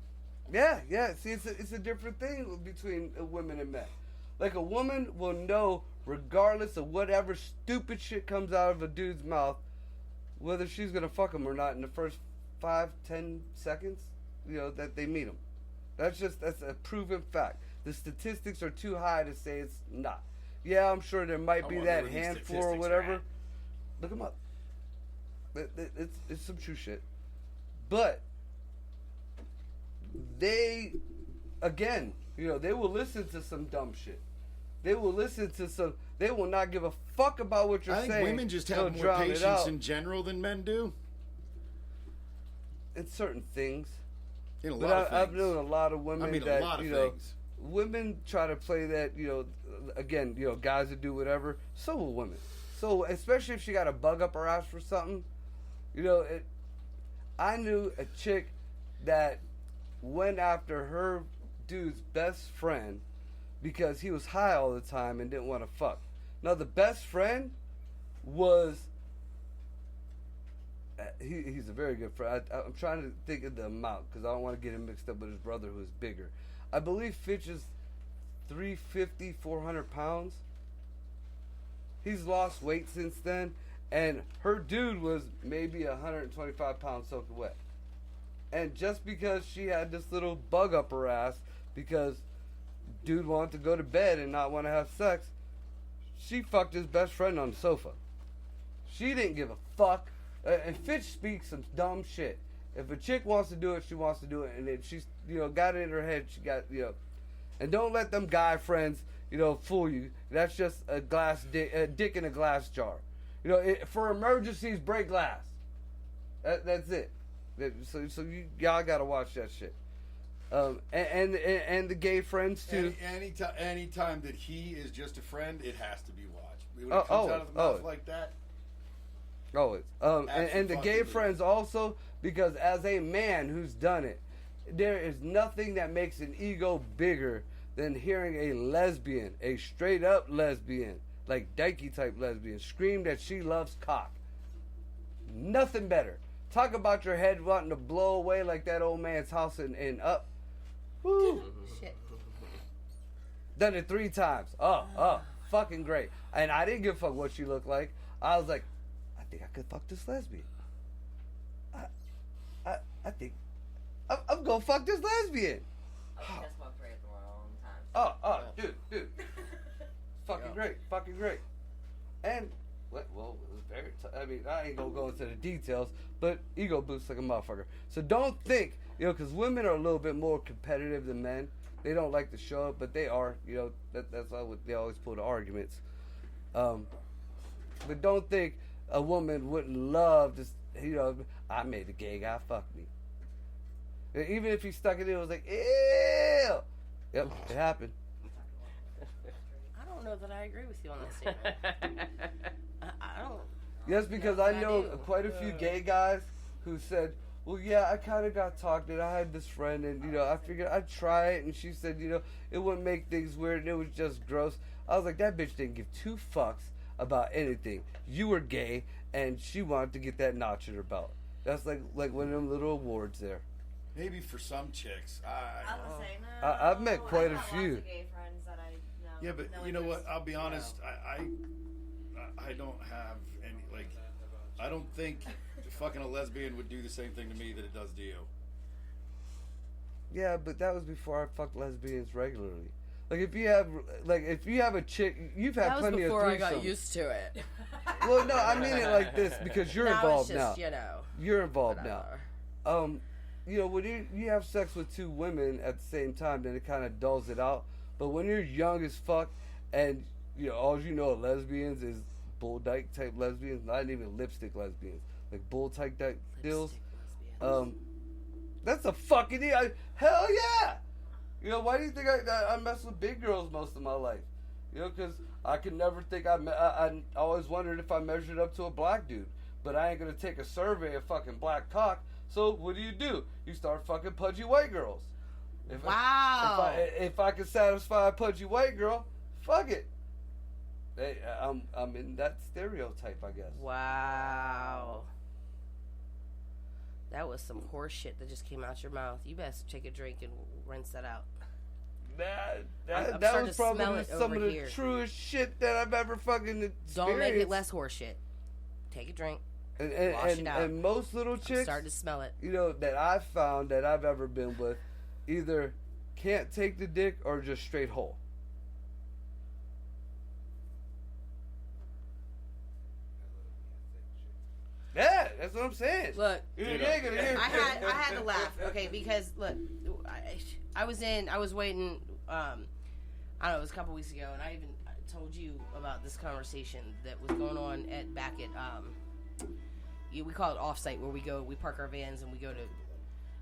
Yeah. See, it's a different thing between women and men. Like, a woman will know, regardless of whatever stupid shit comes out of a dude's mouth, whether she's gonna fuck him or not in the first 5-10 seconds, that they meet him. That's a proven fact. The statistics are too high to say it's not. Yeah, I'm sure there might be that handful or whatever. Look them up. It's some true shit. But they will listen to some dumb shit. They will not give a fuck about what you're saying. I think women just have more patience in general than men do. In certain things. In a lot of things. I've known a lot of women that, a lot of things. Women try to play that, again, guys that do whatever. So will women. So, especially if she got a bug up her ass for something, I knew a chick that went after her dude's best friend because he was high all the time and didn't want to fuck. Now, the best friend was, he's a very good friend. I'm trying to think of the amount because I don't want to get him mixed up with his brother who is bigger. I believe Fitch is 350, 400 pounds. He's lost weight since then. And her dude was maybe 125 pounds soaking wet. And just because she had this little bug up her ass because dude wanted to go to bed and not want to have sex, she fucked his best friend on the sofa. She didn't give a fuck. And Fitch speaks some dumb shit. If a chick wants to do it, she wants to do it. And if she's, got it in her head, she got, And don't let them guy friends, fool you. That's just a dick in a glass jar. For emergencies, break glass. That's it. So y'all gotta watch that shit. And the gay friends too. Anytime that he is just a friend, it has to be watched. When it comes out of the mouth like that. Always. And the gay friends also, because as a man who's done it, there is nothing that makes an ego bigger than hearing a lesbian, a straight up lesbian, like dykey type lesbian, scream that she loves cock. Nothing better. Talk about your head wanting to blow away like that old man's house in Up. Woo. Shit. Done it 3 times. fucking great. And I didn't give a fuck what she looked like. I was like, I think I could fuck this lesbian. I think I'm gonna fuck this lesbian. I think I smoked right at the wrong time. Dude. Fucking great. And, well, it was very, I mean, I ain't gonna go into the details, but ego boosts like a motherfucker. So don't think, because women are a little bit more competitive than men. They don't like to show up, but they are, that's why they always pull the arguments. But don't think a woman wouldn't love to, I made a gay guy fuck me. Even if he stuck it in, it was like, ew. Yep, it happened. I don't know that I agree with you on this statement. I don't. Yes, because I know quite a few gay guys who said, well, yeah, I kind of got talked to. I had this friend, and, I figured I'd try it, and she said, it wouldn't make things weird, and it was just gross. I was like, that bitch didn't give two fucks about anything. You were gay, and she wanted to get that notch in her belt. That's like one of them little awards there. Maybe for some chicks. I was saying, no. I've met quite a I've got few. Lots of gay friends that I know. Yeah, but no you know what? interest. I'll be honest. I don't have any, I don't think fucking a lesbian would do the same thing to me that it does to you. Yeah, but that was before I fucked lesbians regularly. If you have a chick, you've had That was plenty of before I threesomes. got used to it. Well, no, I mean it like this because you're now involved it's just, now. You're involved whatever. now. When you have sex with two women at the same time, then it kind of dulls it out. But when you're young as fuck, and all you know of lesbians is bull dyke type lesbians, not even lipstick lesbians, like bull type deals. That's a fucking hell yeah. Why do you think I mess with big girls most of my life? Because I could never think I always wondered if I measured up to a black dude, but I ain't gonna take a survey of fucking black cock. So what do? You start fucking pudgy white girls. Wow. If I can satisfy a pudgy white girl, fuck it. Hey, I'm in that stereotype, I guess. Wow. That was some horse shit that just came out your mouth. You best take a drink and rinse that out. That starting was to smell probably it some over of the here. truest shit that I've ever fucking experienced. Don't make it less horse shit. Take a drink. Wash it out. And most little I'm chicks, starting to smell it. that I've found that I've ever been with, either can't take the dick or just straight hole. Yeah, that's what I'm saying. Look, You ain't gonna hear I had to laugh, okay, because look, I was waiting. I don't know, it was a couple weeks ago, and I even told you about this conversation that was going on back at we call it offsite, where we park our vans and we go to.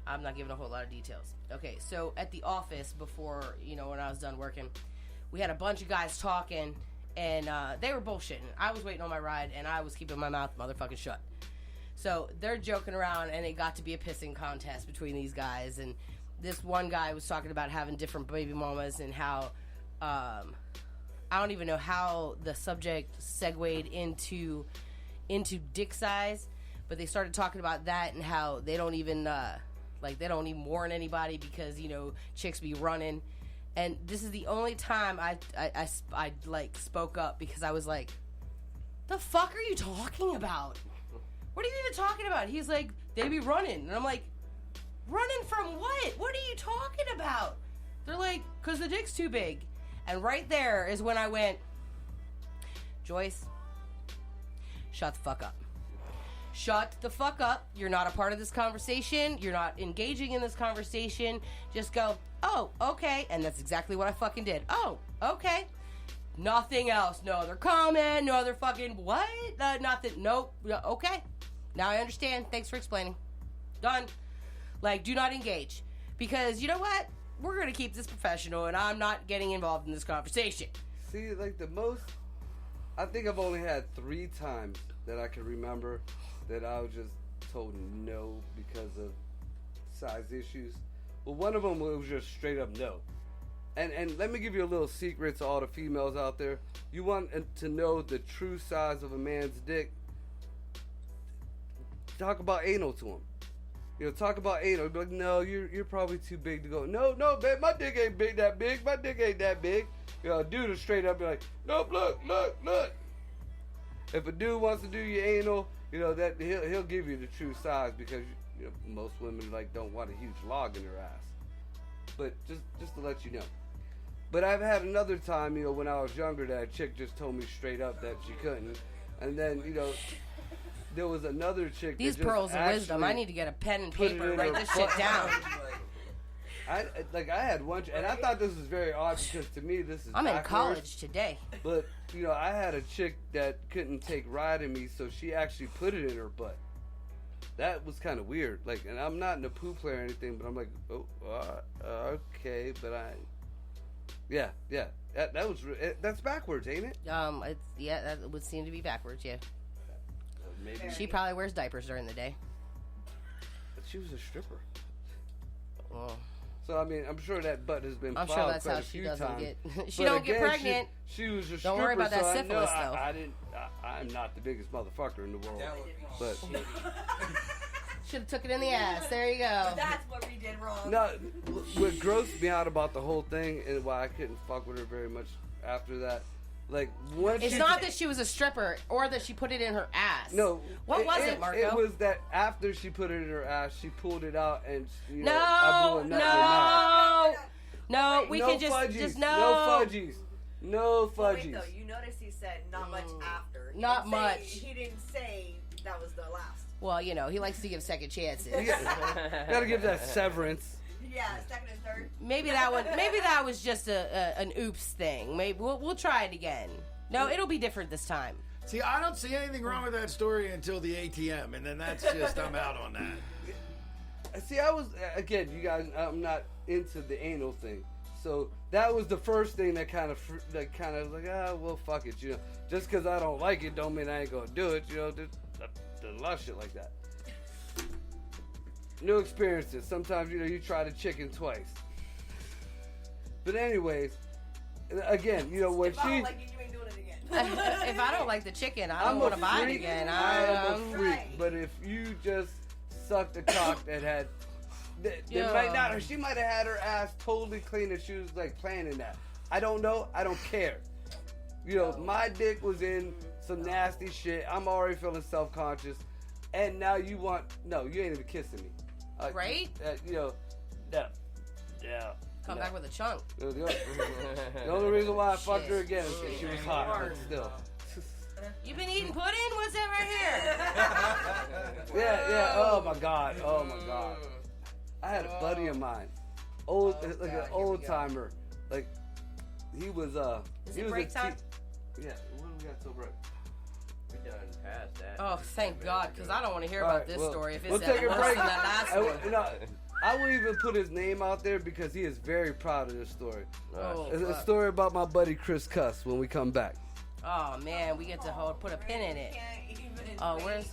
I'm not giving a whole lot of details. Okay, so at the office before, when I was done working, we had a bunch of guys talking, and they were bullshitting. I was waiting on my ride, and I was keeping my mouth motherfucking shut. So they're joking around, and it got to be a pissing contest between these guys. And this one guy was talking about having different baby mamas and how I don't even know how the subject segued into dick size, but they started talking about that and how they don't even they don't even warn anybody because chicks be running. And this is the only time I spoke up, because I was like, the fuck are you talking about? What are you even talking about? He's like, they be running. And I'm like, running from what? What are you talking about? They're like, because the dick's too big. And right there is when I went, Joyce, shut the fuck up. Shut the fuck up. You're not a part of this conversation. You're not engaging in this conversation. Just go, oh, okay. And that's exactly what I fucking did. Oh, okay. Nothing else. No other comment. No other fucking what? Nothing. Nope. Okay. Now I understand. Thanks for explaining. Done. Do not engage. Because you know what? We're going to keep this professional, and I'm not getting involved in this conversation. See, the most, I think I've only had 3 times that I can remember that I was just told no because of size issues. Well, one of them was just straight up no. And let me give you a little secret to all the females out there. You want to know the true size of a man's dick? Talk about anal to him. talk about anal. Be like, no, you're probably too big to go. No, man, my dick ain't that big. My dick ain't that big. Dude will straight up be like, nope, look. If a dude wants to do your anal, that he'll give you the true size because most women don't want a huge log in their ass. But just to let you know. But I've had another time, when I was younger, that a chick just told me straight up that she couldn't, and then there was another chick. These that just pearls of wisdom. I need to get a pen and paper and write this shit down. I had one, and I thought this was very odd because to me this is. I'm backwards. in college today. But I had a chick that couldn't take riding me, so she actually put it in her butt. That was kind of weird. And I'm not in a poo play or anything, but I'm like, oh, okay, but yeah. That was that's backwards, ain't it? That would seem to be backwards. Yeah. Maybe she probably wears diapers during the day. But she was a stripper. Well. So I mean, I'm sure that butt has been. I'm sure that's how she doesn't get. She but don't again, get pregnant. She was a stripper. Don't worry about that so syphilis, though. I'm not the biggest motherfucker in the world, but should have took it in the ass. There you go. That's what we did wrong. No, what grossed me out about the whole thing and why I couldn't fuck with her very much after that. It's not that she was a stripper or that she put it in her ass. No. What was it, Marco? It was that after she put it in her ass, she pulled it out and No, we no can fudgies, just no fudgies. No fudgies. Wait, though, you notice he said not much after. Not much. He didn't say that was the last. Well, he likes to give second chances. Gotta give that severance. Yeah, second and third. Maybe that was just an oops thing. Maybe we'll try it again. No, it'll be different this time. See, I don't see anything wrong with that story until the ATM, and then that's just I'm out on that. See, I was again, you guys. I'm not into the anal thing, so that was the first thing that kind of like, well, fuck it, Just because I don't like it, don't mean I ain't gonna do it, There's a lot of shit like that. New experiences. Sometimes, you try the chicken twice. But anyways, again, when if I don't like it, you ain't doing it again. If I don't like the chicken, I don't want to buy it again. I am a freak. Right. But if you just sucked a cock that had, might not, or she might have had her ass totally clean and she was playing in that. I don't know. I don't care. My dick was in some nasty shit. I'm already feeling self-conscious. And now you ain't even kissing me. Right? Yeah. Come back with a chunk. The only reason why I fucked her again is because she was hot, but still. You been eating pudding? What's that right here? Yeah. Oh my god. I had a buddy of mine, an old timer. He was Is he it was break time? Yeah. When we got till break? We done past that. Oh, thank God, because I don't want to hear about this story if it's we'll take a worse break. than that last one. I will even put his name out there because he is very proud of this story. Oh, it's a story about my buddy Chris Cuss when we come back. Oh man, we get to put a pin in it. Oh, where's?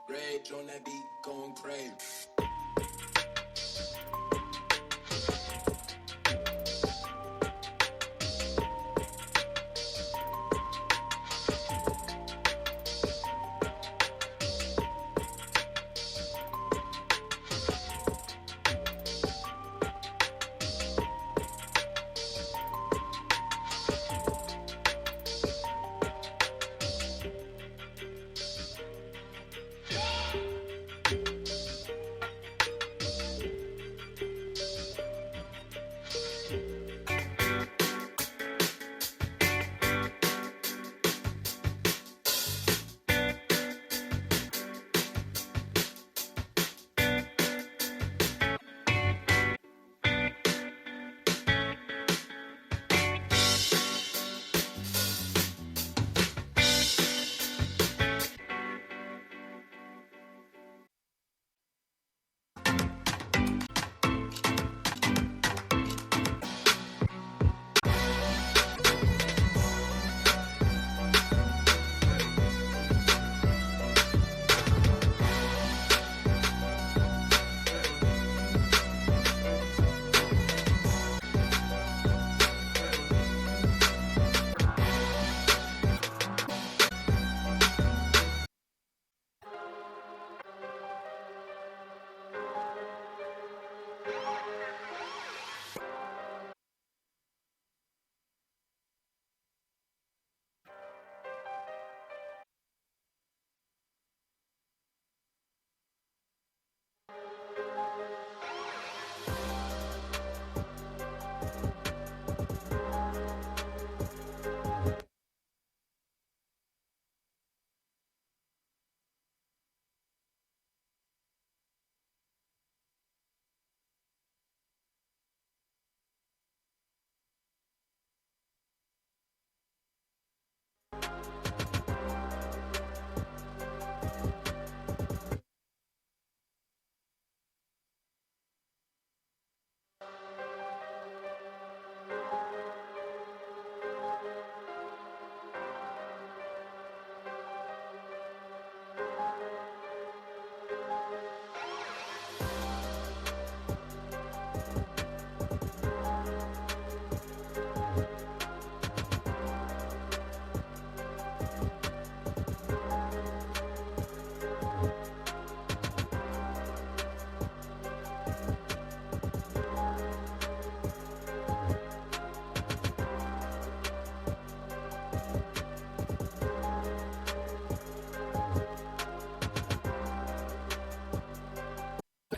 Rage on that beat, going crazy.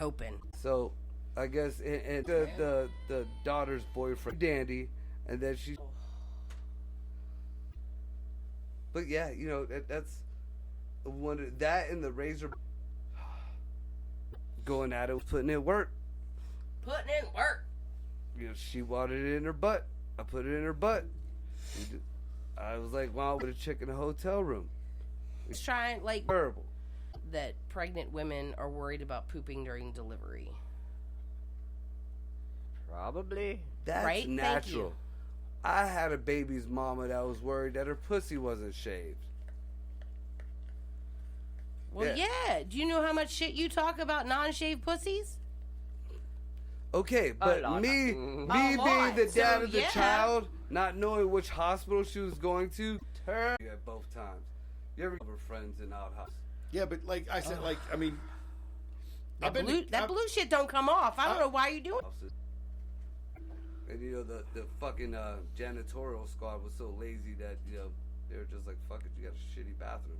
Open. So, I guess and the daughter's boyfriend, Dandy, and then she. But yeah, you know that's one that and the razor going at it, putting in work. Putting in work. You know, she wanted it in her butt. I put it in her butt. I was like, wow, with a chick in a hotel room. It's trying like Terrible. that pregnant women are worried about pooping during delivery. Probably. That's Right? Thank natural. you. I had a baby's mama that was worried that her pussy wasn't shaved. Well, yeah. Do you know how much shit you talk about non-shaved pussies? Okay, but lot. me A being lot. the dad So, of the yeah. child, not knowing which hospital she was going to, her at both times. You ever have friends in outhouse? Yeah, but like I said, like I mean, That blue shit don't come off. I don't know why you doing. And you know the fucking janitorial squad was so lazy that you know they were just like, fuck it, you got a shitty bathroom.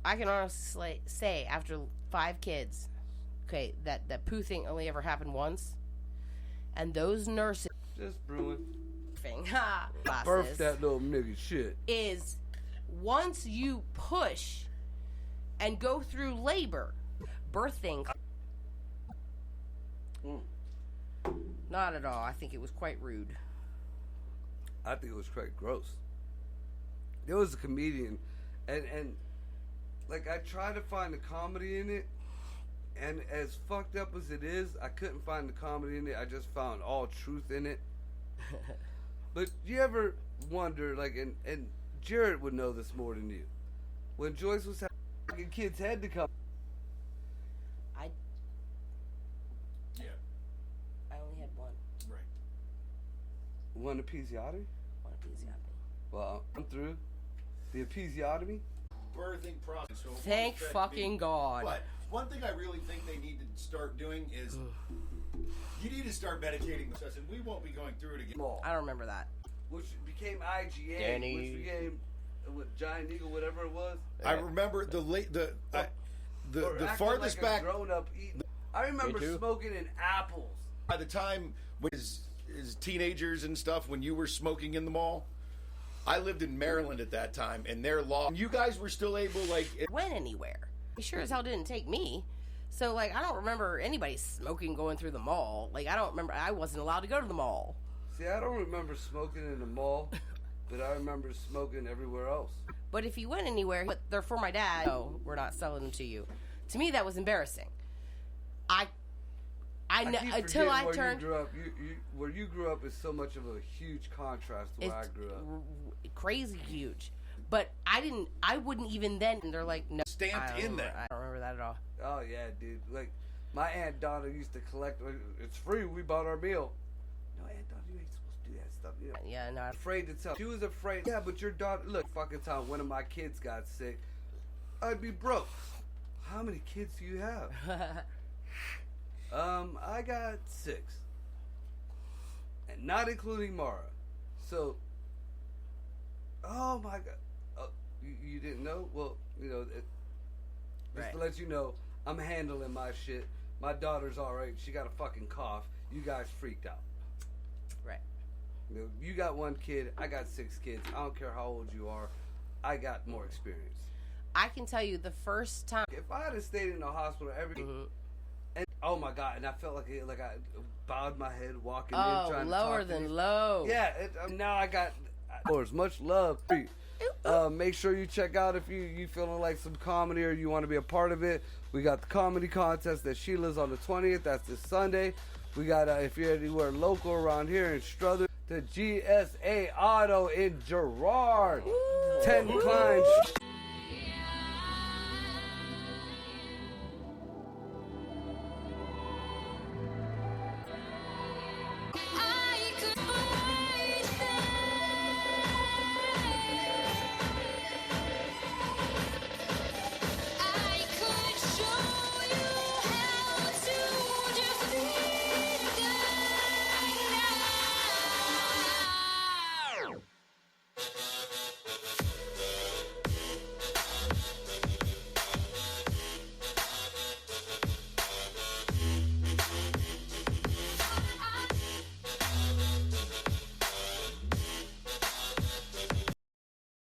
I can honestly say after 5 kids, okay, that poo thing only ever happened once, and those nurses Just brewing. classes Birth that little nigga shit. is once you push and go through labor, birthing. Not at all. I think it was quite rude. I think it was quite gross. There was a comedian, and like I tried to find the comedy in it, and as fucked up as it is, I couldn't find the comedy in it. I just found all truth in it. But you ever wonder, like, and Jared would know this more than you, when Joyce was fucking kid's head to come. Yeah. I only had one. Right. One episiotomy? One episiotomy. Well, I'm through. The episiotomy? Birthing process. So it won't Thank affect fucking me. God. But one thing I really think they need to start doing is you need to start medicating the and we won't be going through it again. Mall. I don't remember that. Which became IGA, Danny. which became what, Giant Eagle, whatever it was. I remember the Or acting farthest like a back. grown-up eating. I remember Me too. smoking in apples. By the time as teenagers and stuff, when you were smoking in the mall, I lived in Maryland at that time, and their law. And you guys were still able, like, Went anywhere. He sure as hell didn't take me. So, like, I don't remember anybody smoking going through the mall. Like, I don't remember. I wasn't allowed to go to the mall. See, I don't remember smoking in the mall, but I remember smoking everywhere else. But if you went anywhere, but they're for my dad. No, we're not selling them to you. To me, that was embarrassing. I know keep until forgetting I where turned You grew up. Where you grew up is so much of a huge contrast to where I it's grew up. crazy huge. But I wouldn't even then. And they're like, no, Stamped I don't in remember- there. I don't remember that at all. Oh yeah, dude. Like my Aunt Donna used to collect. It's free. We bought our meal. No, Aunt Donna, you ain't supposed to do that stuff. You know. Yeah, no. Afraid to tell. She was afraid. Yeah, but your daughter. Look, fucking time one of my kids got sick, I'd be broke. How many kids do you have? I got 6, and not including Mara. So, oh my god, you didn't know? Well, you know, just Right. to let you know, I'm handling my shit. My daughter's all right. She got a fucking cough. You guys freaked out. Right. You know, you got 1 kid. I got 6 kids. I don't care how old you are. I got more experience. I can tell you the first time. If I had stayed in the hospital every and oh my god, and I felt like I bowed my head walking in Oh, trying to lower talk to than these- low. Yeah, now I got much love. Make sure you check out if you feeling like some comedy or you want to be a part of it. We got the comedy contest at Sheila's on the 20th. That's this Sunday. We got if you're anywhere local around here in Strother, the GSA Auto in Girard. 10 Klein.